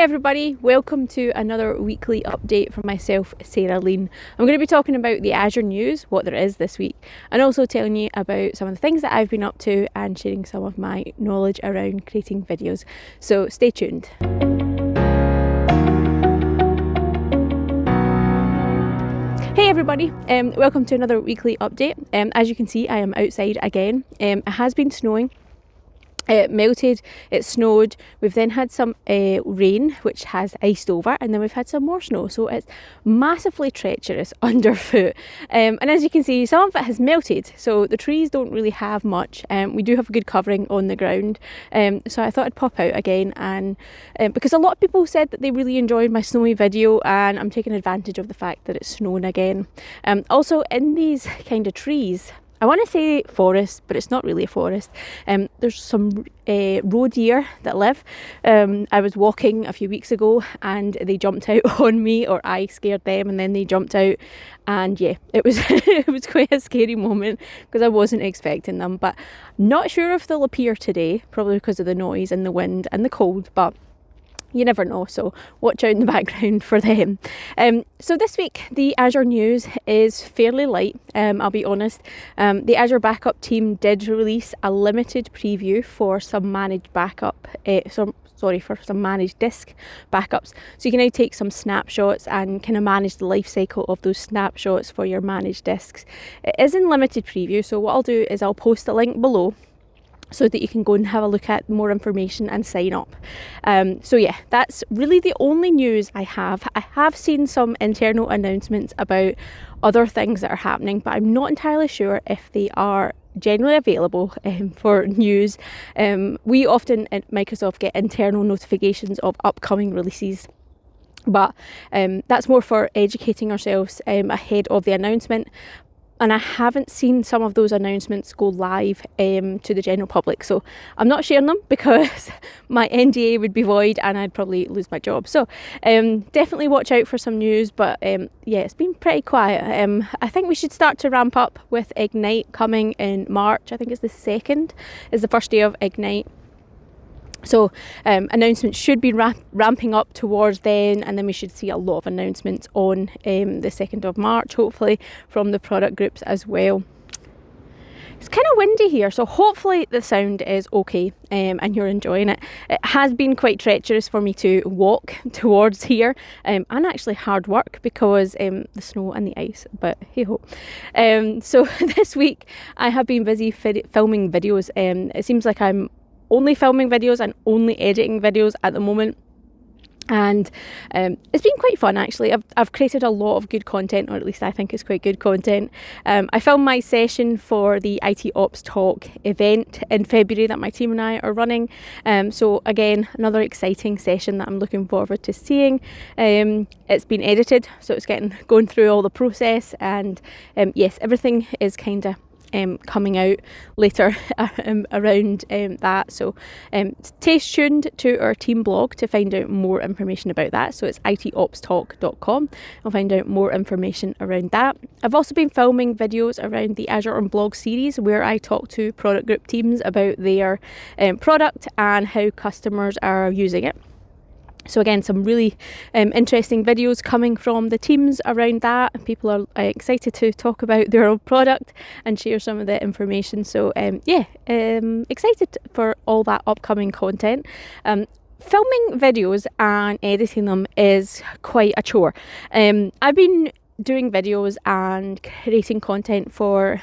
everybody, welcome to another weekly update from myself, Sarah Lean. I'm going to be talking about the Azure news, what there is this week, and also telling you about some of the things that I've been up to and sharing some of my knowledge around creating videos. So stay tuned. Hey everybody, welcome to another weekly update. As you can see, I am outside again. It has been snowing. It melted, it snowed, we've then had some rain which has iced over, and then we've had some more snow, so it's massively treacherous underfoot. And as you can see, some of it has melted, so the trees don't really have much. We do have a good covering on the ground, so I thought I'd pop out again, and because a lot of people said that they really enjoyed my snowy video, and I'm taking advantage of the fact that it's snowing again. Also in these kind of trees, I want to say forest, but it's not really a forest. There's some roe deer that live. I was walking a few weeks ago and they jumped out on me, or I scared them and then they jumped out. And yeah, it was it was quite a scary moment because I wasn't expecting them. But not sure if they'll appear today, probably because of the noise and the wind and the cold. But you never know, so watch out in the background for them. So this week, the Azure news is fairly light, I'll be honest. The Azure backup team did release a limited preview for some managed backup, for some managed disk backups. So you can now take some snapshots and kind of manage the life cycle of those snapshots for your managed disks. It is in limited preview, so what I'll do is I'll post a link below so that you can go and have a look at more information and sign up. So yeah, that's really the only news I have. I have seen some internal announcements about other things that are happening, but I'm not entirely sure if they are generally available for news. We often at Microsoft get internal notifications of upcoming releases, but that's more for educating ourselves ahead of the announcement. And I haven't seen some of those announcements go live to the general public. So I'm not sharing them because my NDA would be void and I'd probably lose my job. So definitely watch out for some news. But yeah, it's been pretty quiet. I think we should start to ramp up with Ignite coming in March. I think it's the 2nd is the first day of Ignite. So announcements should be ramping up towards then, and then we should see a lot of announcements on the 2nd of March, hopefully, from the product groups as well. It's kind of windy here, so hopefully the sound is okay and you're enjoying it. It has been quite treacherous for me to walk towards here, and actually hard work because the snow and the ice, but hey ho. So this week I have been busy filming videos. It seems like I'm only filming videos and only editing videos at the moment, and it's been quite fun actually. I've created a lot of good content, or at least I think it's quite good content. I filmed my session for the IT Ops Talk event in February that my team and I are running, so again, another exciting session that I'm looking forward to seeing. It's been edited, so it's going through all the process, and yes, everything is kind of coming out later around that. So stay tuned to our team blog to find out more information about that. So it's itopstalk.com. I'll find out more information around that. I've also been filming videos around the Azure on Blog series where I talk to product group teams about their product and how customers are using it. So again, some really interesting videos coming from the teams around that. People are excited to talk about their own product and share some of the information. So yeah, excited for all that upcoming content. Filming videos and editing them is quite a chore. I've been doing videos and creating content for...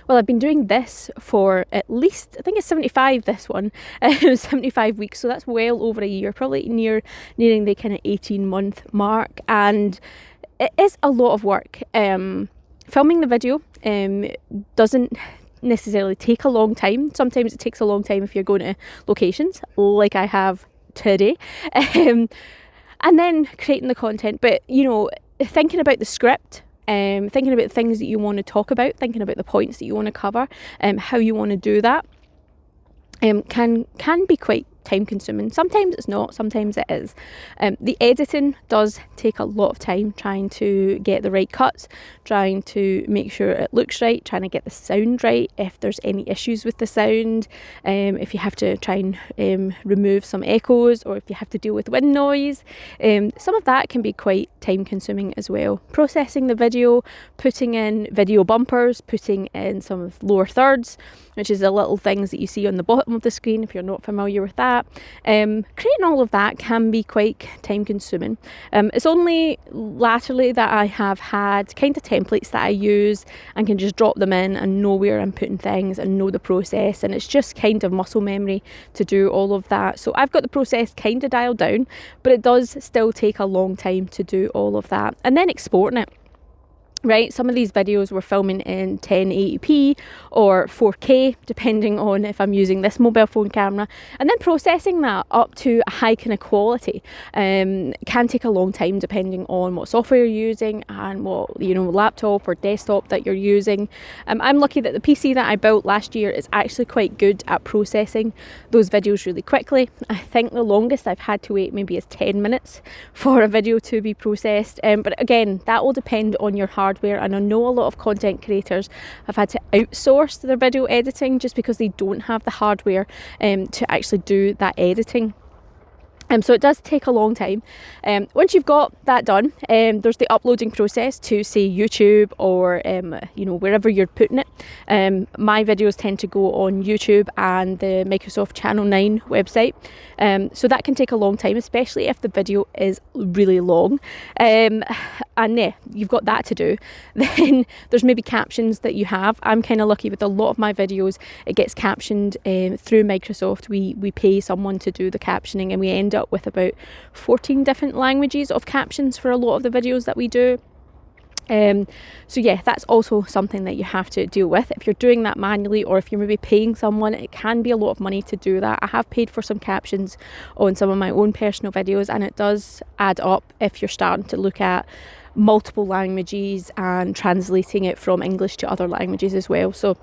Well, I've been doing this for at least, I think it's 75, this one, 75 weeks, so that's well over a year, probably nearing the kind of 18-month mark, and it is a lot of work. Filming the video doesn't necessarily take a long time. Sometimes it takes a long time if you're going to locations, like I have today, and then creating the content, but, you know, thinking about the script, thinking about things that you want to talk about, thinking about the points that you want to cover, how you want to do that, can be quite time consuming. Sometimes it's not, sometimes it is. The editing does take a lot of time, trying to get the right cuts, trying to make sure it looks right, trying to get the sound right, if there's any issues with the sound, if you have to try and remove some echoes, or if you have to deal with wind noise. Some of that can be quite time consuming as well. Processing the video, putting in video bumpers, putting in some of lower thirds, which is the little things that you see on the bottom of the screen if you're not familiar with that. Creating all of that can be quite time consuming. It's only latterly that I have had kind of templates that I use and can just drop them in and know where I'm putting things and know the process, and it's just kind of muscle memory to do all of that. So I've got the process kind of dialed down, but it does still take a long time to do all of that. And then exporting it. Right, some of these videos we're filming in 1080p or 4K, depending on if I'm using this mobile phone camera, and then processing that up to a high kind of quality can take a long time depending on what software you're using and what, laptop or desktop that you're using. I'm lucky that the PC that I built last year is actually quite good at processing those videos really quickly. I think the longest I've had to wait maybe is 10 minutes for a video to be processed, but again, that will depend on your hardware. And I know a lot of content creators have had to outsource their video editing just because they don't have the hardware to actually do that editing. So it does take a long time. Once you've got that done, there's the uploading process to, say, YouTube or wherever you're putting it. My videos tend to go on YouTube and the Microsoft Channel 9 website. So that can take a long time, especially if the video is really long. And yeah, you've got that to do. Then there's maybe captions that you have. I'm kind of lucky with a lot of my videos. It gets captioned through Microsoft. We pay someone to do the captioning, and we end up with about 14 different languages of captions for a lot of the videos that we do. So yeah, that's also something that you have to deal with. If you're doing that manually, or if you're maybe paying someone, it can be a lot of money to do that. I have paid for some captions on some of my own personal videos, and it does add up if you're starting to look at multiple languages and translating it from English to other languages as well. So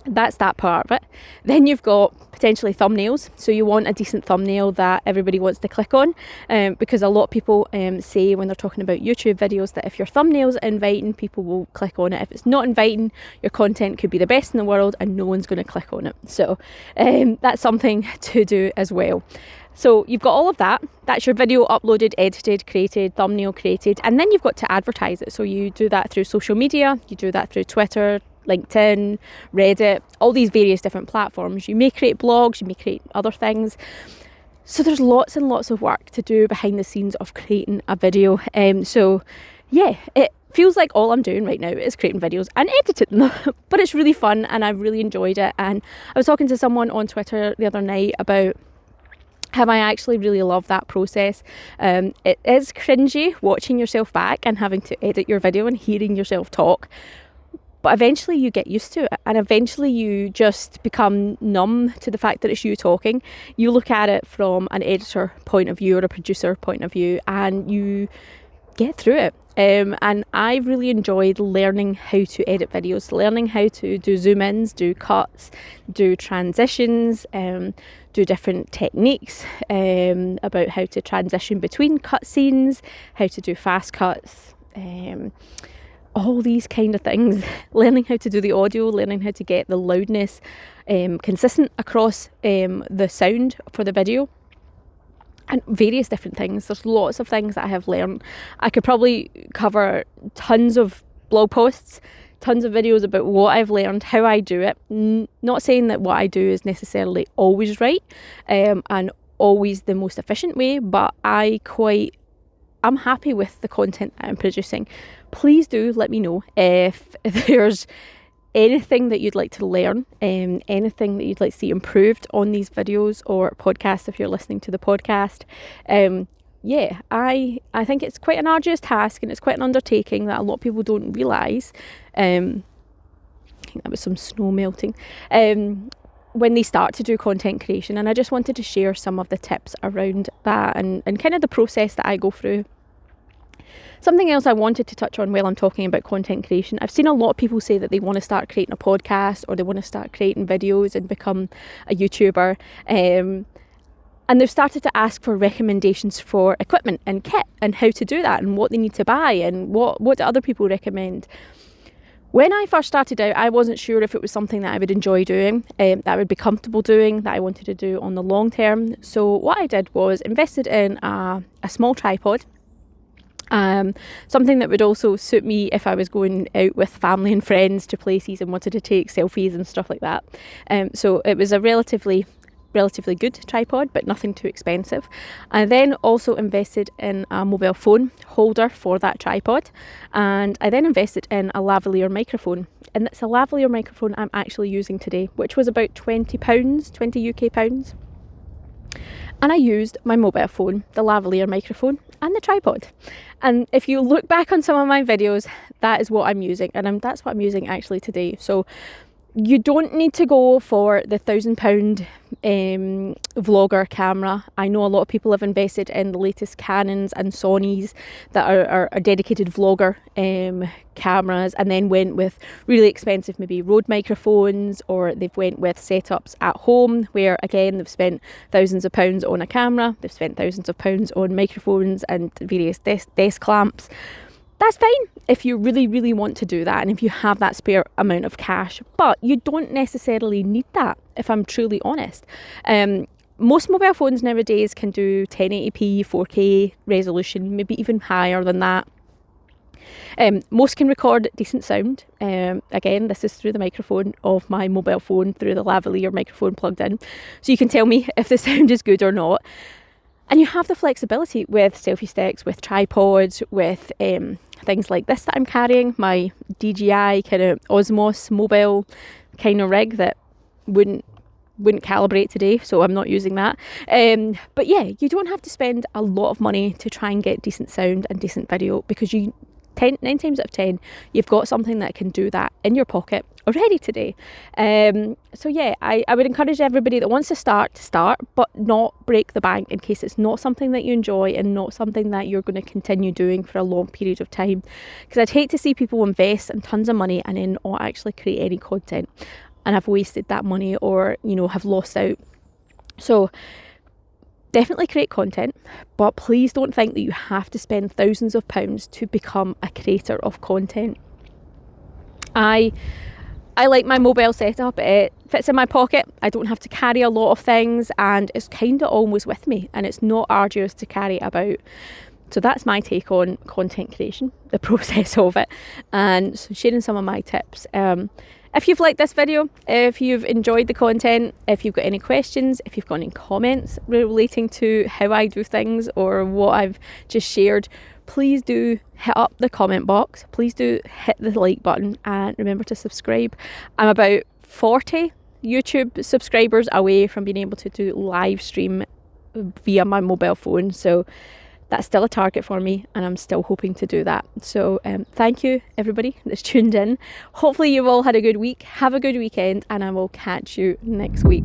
that's that part of it. Then you've got potentially thumbnails. So you want a decent thumbnail that everybody wants to click on, because a lot of people say when they're talking about YouTube videos that if your thumbnail's inviting, people will click on it. If it's not inviting, your content could be the best in the world and no one's going to click on it. So that's something to do as well. So you've got all of that. That's your video uploaded, edited, created, thumbnail created, and then you've got to advertise it. So you do that through social media, you do that through Twitter, LinkedIn, Reddit, all these various different platforms. You may create blogs, you may create other things. So there's lots and lots of work to do behind the scenes of creating a video. So yeah, it feels like all I'm doing right now is creating videos and editing them, but it's really fun and I've really enjoyed it. And I was talking to someone on Twitter the other night about how I actually really love that process. It is cringy watching yourself back and having to edit your video and hearing yourself talk. But eventually you get used to it, and eventually you just become numb to the fact that it's you talking. You look at it from an editor point of view or a producer point of view, and you get through it. And I really enjoyed learning how to edit videos, learning how to do zoom ins, do cuts, do transitions, do different techniques about how to transition between cut scenes, how to do fast cuts, all these kind of things. Learning how to do the audio, learning how to get the loudness consistent across the sound for the video, and various different things. There's lots of things that I have learned. I could probably cover tons of blog posts, tons of videos about what I've learned, how I do it. Not saying that what I do is necessarily always right and always the most efficient way, but I'm happy with the content I'm producing. Please do let me know if there's anything that you'd like to learn, anything that you'd like to see improved on these videos or podcasts if you're listening to the podcast. Yeah, I think it's quite an arduous task and it's quite an undertaking that a lot of people don't realise. I think that was some snow melting. When they start to do content creation, and I just wanted to share some of the tips around that and kind of the process that I go through. Something else I wanted to touch on while I'm talking about content creation, I've seen a lot of people say that they want to start creating a podcast or they want to start creating videos and become a YouTuber. And they've started to ask for recommendations for equipment and kit and how to do that and what they need to buy and what do other people recommend. When I first started out, I wasn't sure if it was something that I would enjoy doing, that I would be comfortable doing, that I wanted to do on the long term. So what I did was invested in a small tripod, something that would also suit me if I was going out with family and friends to places and wanted to take selfies and stuff like that. So it was a relatively good tripod, but nothing too expensive. I then also invested in a mobile phone holder for that tripod, and I then invested in a lavalier microphone, and it's a lavalier microphone I'm actually using today, which was about £20, 20 UK pounds. And I used my mobile phone, the lavalier microphone, and the tripod. And if you look back on some of my videos, that is what I'm using, and that's what I'm using actually today. So you don't need to go for the £1,000 vlogger camera. I know a lot of people have invested in the latest Canons and Sonys that are dedicated vlogger cameras, and then went with really expensive maybe Rode microphones, or they've went with setups at home where again they've spent thousands of pounds on a camera, they've spent thousands of pounds on microphones and various desk lamps. That's fine if you really want to do that and if you have that spare amount of cash, but you don't necessarily need that, if I'm truly honest. Most mobile phones nowadays can do 1080p, 4K resolution, maybe even higher than that. Most can record decent sound. Again, this is through the microphone of my mobile phone, through the lavalier microphone plugged in. So you can tell me if the sound is good or not. And you have the flexibility with selfie sticks, with tripods, with things like this that I'm carrying, my DJI kind of Osmos mobile kind of rig that wouldn't calibrate today, so I'm not using that. But yeah, you don't have to spend a lot of money to try and get decent sound and decent video, because 9 times out of 10 you've got something that can do that in your pocket already today. So yeah, I would encourage everybody that wants to start, but not break the bank in case it's not something that you enjoy and not something that you're going to continue doing for a long period of time, because I'd hate to see people invest in tons of money and then not actually create any content and have wasted that money, or have lost out. So definitely create content, but please don't think that you have to spend thousands of pounds to become a creator of content. I like my mobile setup. It fits in my pocket. I don't have to carry a lot of things, and it's kind of always with me, and it's not arduous to carry about. So that's my take on content creation, the process of it, and so sharing some of my tips. If you've liked this video, if you've enjoyed the content, if you've got any questions, if you've got any comments relating to how I do things or what I've just shared, please do hit up the comment box. Please do hit the like button, and remember to subscribe. I'm about 40 YouTube subscribers away from being able to do live stream via my mobile phone. So that's still a target for me, and I'm still hoping to do that. So thank you everybody that's tuned in. Hopefully you've all had a good week. Have a good weekend, and I will catch you next week.